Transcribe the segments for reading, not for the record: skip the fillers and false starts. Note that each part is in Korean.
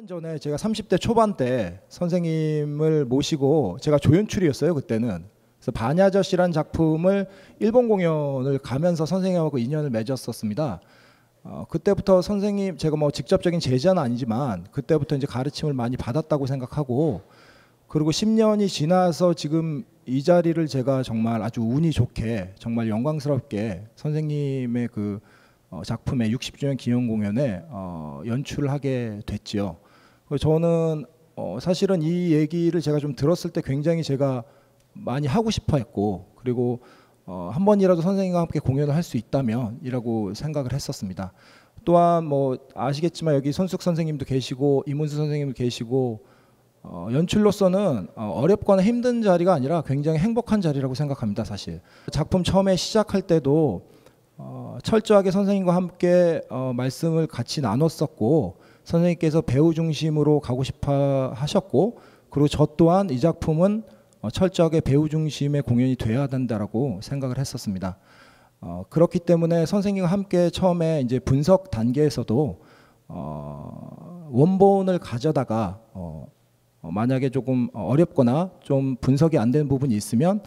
10년 전에 제가 30대 초반 때 선생님을 모시고 제가 조연출이었어요 그때는. 그래서 반야저씨란 작품을 일본 공연을 가면서 선생님하고 인연을 맺었었습니다. 그때부터 선생님 제가 뭐 직접적인 제자는 아니지만 그때부터 이제 가르침을 많이 받았다고 생각하고, 그리고 10년이 지나서 지금 이 자리를 제가 정말 아주 운이 좋게 정말 영광스럽게 선생님의 그 작품의 60주년 기념 공연에 연출을 하게 됐지요. 저는 사실은 이 얘기를 제가 좀 들었을 때 굉장히 제가 많이 하고 싶어 했고, 그리고 한 번이라도 선생님과 함께 공연을 할 수 있다면 이라고 생각을 했었습니다. 또한 뭐 아시겠지만 여기 손숙 선생님도 계시고 이문수 선생님도 계시고, 연출로서는 어렵거나 힘든 자리가 아니라 굉장히 행복한 자리라고 생각합니다. 사실 작품 처음에 시작할 때도 철저하게 선생님과 함께 말씀을 같이 나눴었고, 선생님께서 배우 중심으로 가고 싶어 하셨고, 그리고 저 또한 이 작품은 철저하게 배우 중심의 공연이 돼야 된다라고 생각을 했었습니다. 그렇기 때문에 선생님과 함께 처음에 이제 분석 단계에서도 원본을 가져다가 만약에 조금 어렵거나 좀 분석이 안 되는 부분이 있으면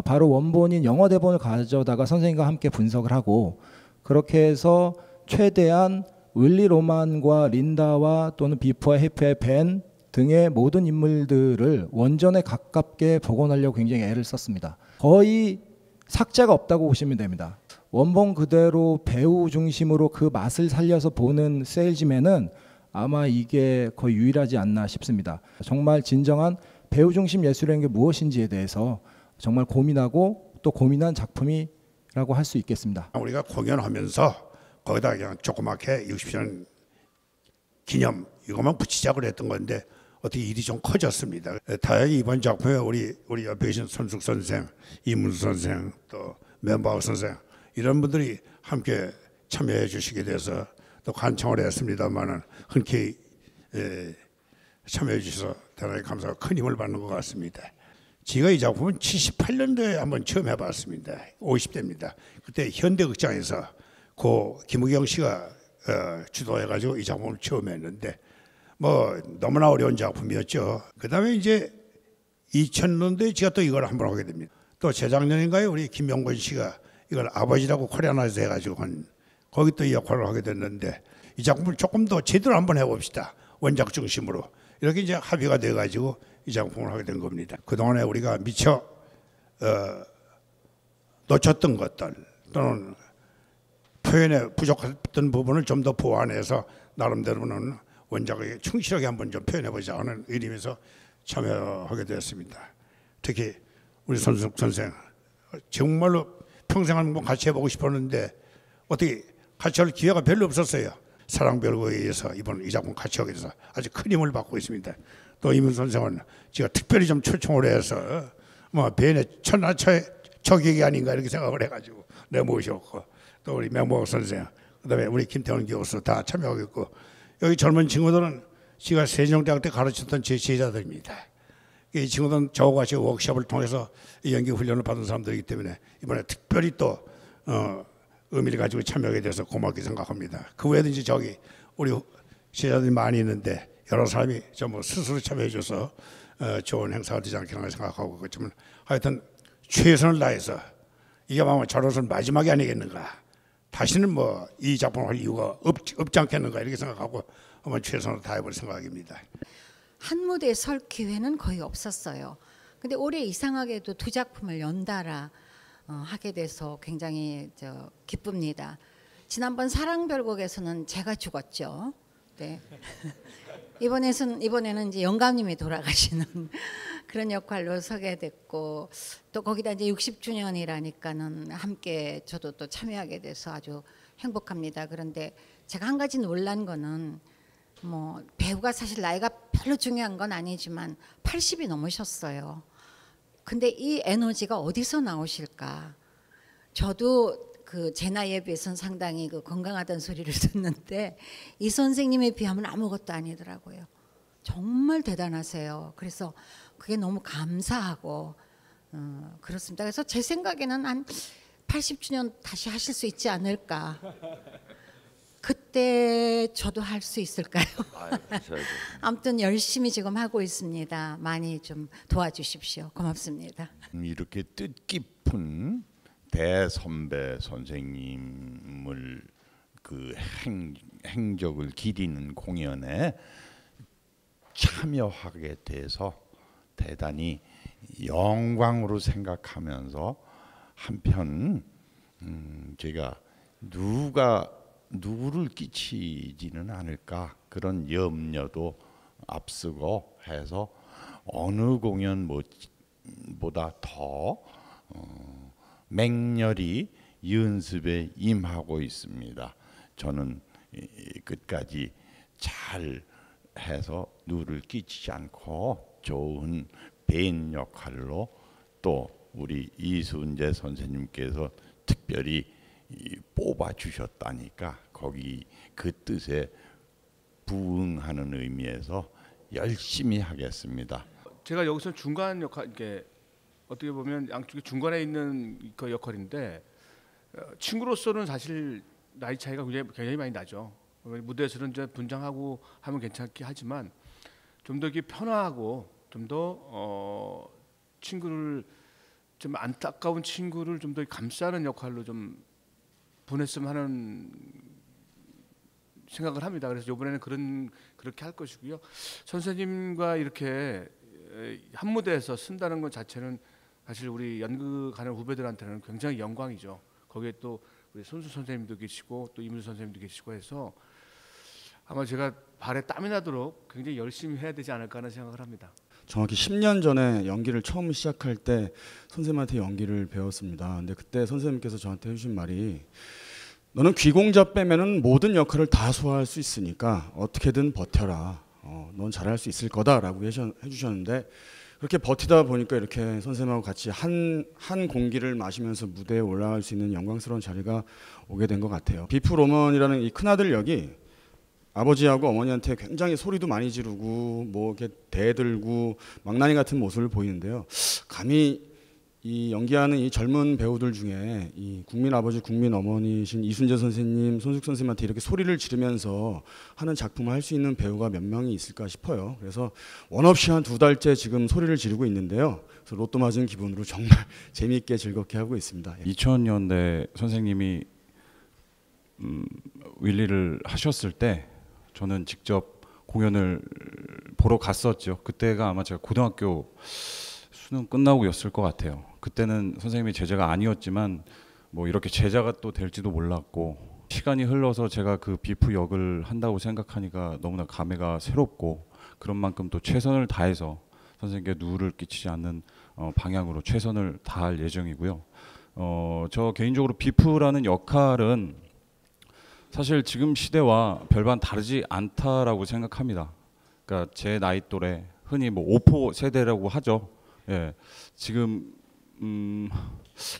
바로 원본인 영어 대본을 가져다가 선생님과 함께 분석을 하고, 그렇게 해서 최대한 윌리 로만과 린다와 또는 비포와 해프의 벤 등의 모든 인물들을 원전에 가깝게 복원하려고 굉장히 애를 썼습니다. 거의 삭제가 없다고 보시면 됩니다. 원본 그대로 배우 중심으로 그 맛을 살려서 보는 세일즈맨은 아마 이게 거의 유일하지 않나 싶습니다. 정말 진정한 배우 중심 예술이라는 게 무엇인지에 대해서 정말 고민하고 또 고민한 작품이라고 할 수 있겠습니다. 우리가 공연하면서 거기다 그냥 조그맣게 60주년 기념 이것만 붙이자고 했던 건데 어떻게 일이 좀 커졌습니다. 다행히 이번 작품에 우리 옆에 계신 손숙 선생, 이문수 선생, 또 멤버하우 선생 이런 분들이 함께 참여해 주시게 돼서 또 간청을 했습니다만은 흔쾌히 참여해 주셔서 대단히 감사하고 큰 힘을 받는 것 같습니다. 제가 이 작품은 78년도에 한번 처음 해봤습니다. 50대입니다. 그때 현대극장에서 고 김우경 씨가 주도해가지고 이 작품을 처음 했는데 뭐 너무나 어려운 작품이었죠. 그 다음에 이제 2000년도에 제가 또 이걸 한번 하게 됩니다. 또 재작년인가요? 우리 김명곤 씨가 이걸 아버지라고 코리아나에서 해가지고 거기 또 이 역할을 하게 됐는데 이 작품을 조금 더 제대로 한번 해봅시다. 원작 중심으로. 이렇게 이제 합의가 돼가지고 이 작품을 하게 된 겁니다. 그동안에 우리가 미처 놓쳤던 것들 또는 표현에 부족했던 부분을 좀 더 보완해서 나름대로는 원작에 충실하게 한번 좀 표현해보자 하는 의미에서 참여하게 되었습니다. 특히 우리 손숙 선생 정말로 평생 한번 같이 해보고 싶었는데 어떻게 같이 할 기회가 별로 없었어요. 사랑별거에 의해서 이번 이 작품 같이 하게 돼서 아주 큰 힘을 받고 있습니다. 또 이문 선생은 제가 특별히 좀 초청을 해서 뭐 벤의 천하처의 저격이 아닌가 이렇게 생각을 해가지고 내가 모셨고, 또 우리 명보학 선생, 그다음에 우리 김태원 교수 다 참여하고 있고, 여기 젊은 친구들은 제가 세종대학 때 가르쳤던 제 제자들입니다. 이 친구들은 저와 같이 워크숍을 통해서 연기 훈련을 받은 사람들이기 때문에 이번에 특별히 또 의미를 가지고 참여하게 돼서 고맙게 생각합니다. 그 외에도 이제 저기 우리 제자들이 많이 있는데 여러 사람이 전부 스스로 참여해줘서 좋은 행사가 되지 않겠나 생각하고, 그렇지만 하여튼 최선을 다해서 이게 아마 저로서는 마지막이 아니겠는가, 다시는 뭐 이 작품을 할 이유가 없지 않겠는가 이렇게 생각하고 한번 최선을 다해볼 생각입니다. 한 무대에 설 기회는 거의 없었어요. 근데 올해 이상하게도 두 작품을 연달아 하게 돼서 굉장히 기쁩니다. 지난번 사랑별곡에서는 제가 죽었죠. 네. 이번에는 이제 영감님이 돌아가시는 그런 역할로 서게 됐고, 또 거기다 이제 60주년이라니까는 함께 저도 또 참여하게 돼서 아주 행복합니다. 그런데 제가 한 가지 놀란 거는 뭐 배우가 사실 나이가 별로 중요한 건 아니지만 80이 넘으셨어요. 근데 이 에너지가 어디서 나오실까? 저도 제 나이에 비해서는 상당히 건강하다는 소리를 듣는데 이 선생님에 비하면 아무것도 아니더라고요. 정말 대단하세요. 그래서 그게 너무 감사하고 그렇습니다. 그래서 제 생각에는 한 80주년 다시 하실 수 있지 않을까. 그때 저도 할 수 있을까요? 하셔야죠. 아무튼 열심히 지금 하고 있습니다. 많이 좀 도와주십시오. 고맙습니다. 이렇게 뜻깊은 대선배 선생님을 그 행적을 기리는 공연에 참여하게 돼서 대단히 영광으로 생각하면서 한편 제가 누구를 끼치지는 않을까 그런 염려도 앞서고 해서 어느 공연보다 더 맹렬히 연습에 임하고 있습니다. 저는 끝까지 잘 해서 누구를 끼치지 않고 좋은 배인 역할로 또 우리 이순재 선생님께서 특별히 뽑아 주셨다니까 거기 그 뜻에 부응하는 의미에서 열심히 하겠습니다. 제가 여기서 중간 역할, 이게 어떻게 보면 양쪽에 중간에 있는 그 역할인데 친구로서는 사실 나이 차이가 굉장히 많이 나죠. 무대에서는 이제 분장하고 하면 괜찮긴 하지만 좀 더 이렇게 편하고 좀 더 친구를 좀 안타까운 친구를 좀 더 감싸는 역할로 좀 보냈으면 하는 생각을 합니다. 그래서 이번에는 그렇게 할 것이고요. 선생님과 이렇게 한 무대에서 쓴다는 것 자체는 사실 우리 연극하는 후배들한테는 굉장히 영광이죠. 거기에 또 우리 손수 선생님도 계시고 또 이문수 선생님도 계시고 해서 아마 제가 발에 땀이 나도록 굉장히 열심히 해야 되지 않을까 하는 생각을 합니다. 정확히 10년 전에 연기를 처음 시작할 때 선생님한테 연기를 배웠습니다. 근데 그때 선생님께서 저한테 해주신 말이 너는 귀공자 빼면은 모든 역할을 다 소화할 수 있으니까 어떻게든 버텨라. 넌 잘할 수 있을 거다라고 해주셨는데 그렇게 버티다 보니까 이렇게 선생님하고 같이 한 공기를 마시면서 무대에 올라갈 수 있는 영광스러운 자리가 오게 된 것 같아요. 비프 로먼이라는 이 큰아들 역이 아버지하고 어머니한테 굉장히 소리도 많이 지르고 뭐 이렇게 대들고 망나니 같은 모습을 보이는데요. 감히 이 연기하는 이 젊은 배우들 중에 이 국민 아버지 국민 어머니신 이순재 선생님, 손숙 선생님한테 이렇게 소리를 지르면서 하는 작품을 할 수 있는 배우가 몇 명이 있을까 싶어요. 그래서 원 없이 한 2달째 지금 소리를 지르고 있는데요. 그래서 로또 맞은 기분으로 정말 재미있게 즐겁게 하고 있습니다. 2000년대 선생님이 윌리를 하셨을 때 저는 직접 공연을 보러 갔었죠. 그때가 아마 제가 고등학교 수능 끝나고였을 것 같아요. 그때는 선생님이 제자가 아니었지만 뭐 이렇게 제자가 또 될지도 몰랐고 시간이 흘러서 제가 그 비프 역을 한다고 생각하니까 너무나 감회가 새롭고 그런 만큼 또 최선을 다해서 선생님께 누구를 끼치지 않는 방향으로 최선을 다할 예정이고요. 저 개인적으로 비프라는 역할은 사실 지금 시대와 별반 다르지 않다라고 생각합니다. 그러니까 제 나이 또래 흔히 뭐 오포 세대라고 하죠. 예, 지금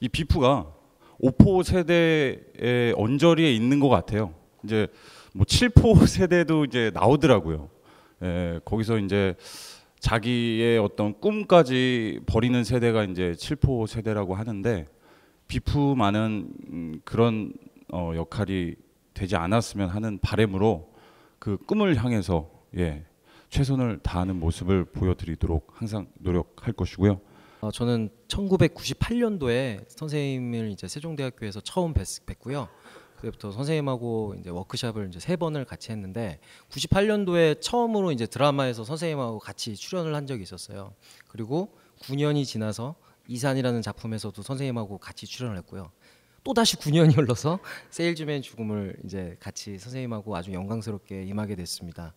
이 비프가 오포 세대의 언저리에 있는 것 같아요. 이제 뭐 7포 세대도 이제 나오더라고요. 예, 거기서 이제 자기의 어떤 꿈까지 버리는 세대가 이제 7포 세대라고 하는데 비프만은 그런 역할이 되지 않았으면 하는 바람으로 그 꿈을 향해서 최선을 다하는 모습을 보여드리도록 항상 노력할 것이고요. 저는 1998년도에 선생님을 이제 세종대학교에서 처음 뵀고요. 그때부터 선생님하고 이제 워크숍을 이제 3번을 같이 했는데 98년도에 처음으로 이제 드라마에서 선생님하고 같이 출연을 한 적이 있었어요. 그리고 9년이 지나서 이산이라는 작품에서도 선생님하고 같이 출연을 했고요. 또 다시 9년이 흘러서 세일즈맨 죽음을 이제 같이 선생님하고 아주 영광스럽게 임하게 됐습니다.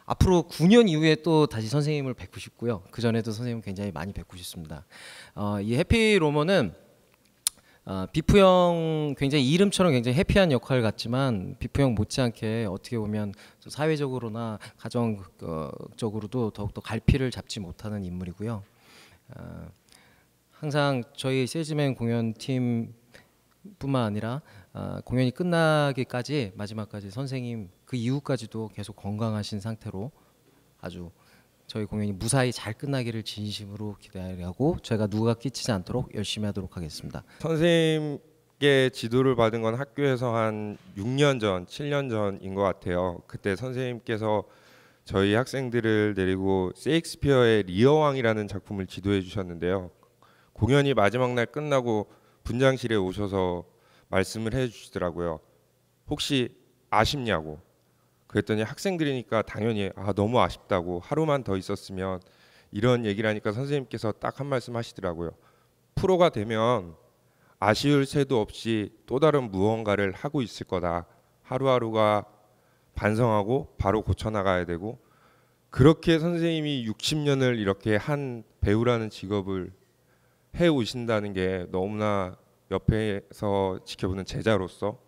앞으로 9년 이후에 또 다시 선생님을 뵙고 싶고요. 그 전에도 선생님 굉장히 많이 뵙고 싶습니다. 이 해피 로머는 비프 형 굉장히 이름처럼 굉장히 해피한 역할 같지만 비프 형 못지않게 어떻게 보면 사회적으로나 가정적으로도 더욱더 갈피를 잡지 못하는 인물이고요. 항상 저희 세일즈맨 공연팀 뿐만 아니라 공연이 끝나기까지 마지막까지 선생님 그 이후까지도 계속 건강하신 상태로 아주 저희 공연이 무사히 잘 끝나기를 진심으로 기대하고 제가 누가 끼치지 않도록 열심히 하도록 하겠습니다. 선생님 작게 지도를 받은 건 학교에서 한 6년 전, 7년 전인 것 같아요. 그때 선생님께서 저희 학생들을 데리고 셰익스피어의 리어왕이라는 작품을 지도해 주셨는데요. 공연이 마지막 날 끝나고 분장실에 오셔서 말씀을 해주시더라고요. 혹시 아쉽냐고. 그랬더니 학생들이니까 당연히 너무 아쉽다고, 하루만 더 있었으면, 이런 얘기를 하니까 선생님께서 딱 한 말씀 하시더라고요. 프로가 되면 아쉬울 새도 없이 또 다른 무언가를 하고 있을 거다. 하루하루가 반성하고 바로 고쳐나가야 되고, 그렇게 선생님이 60년을 이렇게 한 배우라는 직업을 해오신다는 게 너무나 옆에서 지켜보는 제자로서,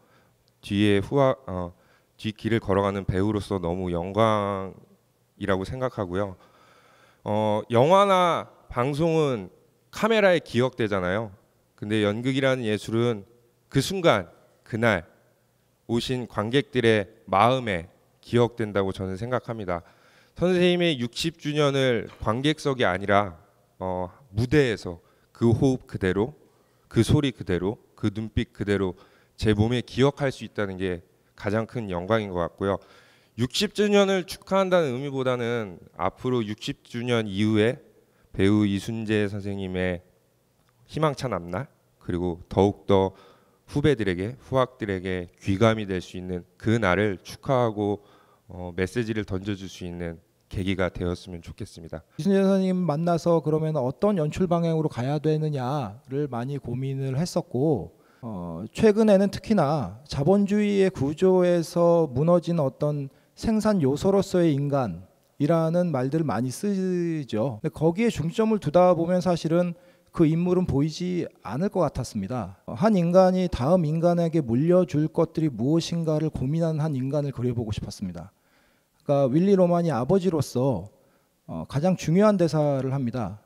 뒷길을 걸어가는 배우로서 너무 영광이라고 생각하고요. 영화나 방송은 카메라에 기억되잖아요. 근데 연극이라는 예술은 그 순간, 그날 오신 관객들의 마음에 기억된다고 저는 생각합니다. 선생님의 60주년을 관객석이 아니라 무대에서 그 호흡 그대로, 그 소리 그대로, 그 눈빛 그대로 제 몸에 기억할 수 있다는 게 가장 큰 영광인 것 같고요. 60주년을 축하한다는 의미보다는 앞으로 60주년 이후에 배우 이순재 선생님의 희망찬 앞날, 그리고 더욱더 후배들에게, 후학들에게 귀감이 될 수 있는 그 날을 축하하고 메시지를 던져줄 수 있는 계기가 되었으면 좋겠습니다. 이순재 선생님 만나서 그러면 어떤 연출 방향으로 가야 되느냐를 많이 고민을 했었고, 최근에는 특히나 자본주의의 구조에서 무너진 어떤 생산 요소로서의 인간이라는 말들을 많이 쓰죠. 근데 거기에 중점을 두다 보면 사실은 그 인물은 보이지 않을 것 같았습니다. 한 인간이 다음 인간에게 물려줄 것들이 무엇인가를 고민하는 한 인간을 그려보고 싶었습니다. 그러니까 윌리 로만이 아버지로서 가장 중요한 대사를 합니다.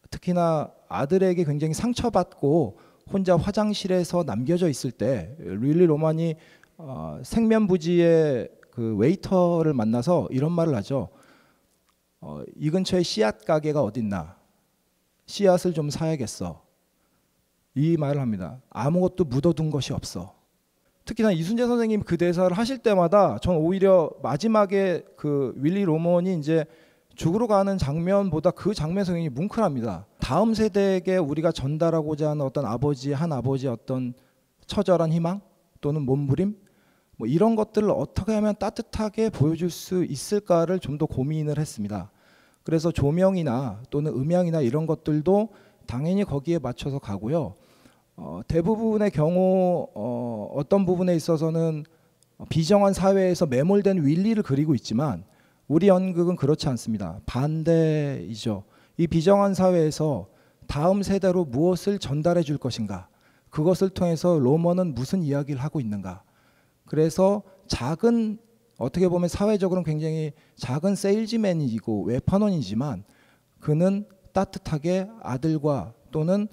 특히나 아들에게 굉장히 상처받고 혼자 화장실에서 남겨져 있을 때 윌리 로만이 생면부지의 그 웨이터를 만나서 이런 말을 하죠. 이 근처에 씨앗 가게가 어딨나? 씨앗을 좀 사야겠어. 이 말을 합니다. 아무것도 묻어둔 것이 없어. 특히나 이순재 선생님 그 대사를 하실 때마다 전 오히려 마지막에 그 윌리 로먼이 이제 죽으러 가는 장면보다 그 장면에서 굉장히 뭉클합니다. 다음 세대에게 우리가 전달하고자 하는 어떤 한 아버지의 어떤 처절한 희망 또는 몸부림, 뭐 이런 것들을 어떻게 하면 따뜻하게 보여줄 수 있을까를 좀 더 고민을 했습니다. 그래서 조명이나 또는 음향이나 이런 것들도 당연히 거기에 맞춰서 가고요. 대부분의 경우 어떤 부분에 있어서는 비정한 사회에서 매몰된 윌리를 그리고 있지만 우리 연극은 그렇지 않습니다. 반대이죠. 이 비정한 사회에서 다음 세대로 무엇을 전달해 줄 것인가, 그것을 통해서 로먼은 무슨 이야기를 하고 있는가. 그래서 작은, 어떻게 보면 사회적으로는 굉장히 작은 세일즈맨이고 외판원이지만 그는 따뜻하게 아들과 또는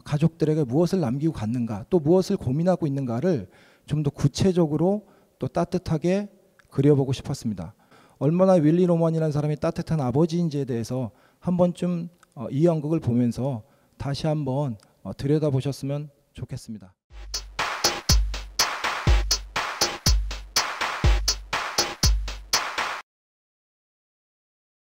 가족들에게 무엇을 남기고 갔는가, 또 무엇을 고민하고 있는가를 좀 더 구체적으로 또 따뜻하게 그려보고 싶었습니다. 얼마나 윌리 로먼이라는 사람이 따뜻한 아버지인지에 대해서 한 번쯤 이 연극을 보면서 다시 한번 들여다보셨으면 좋겠습니다.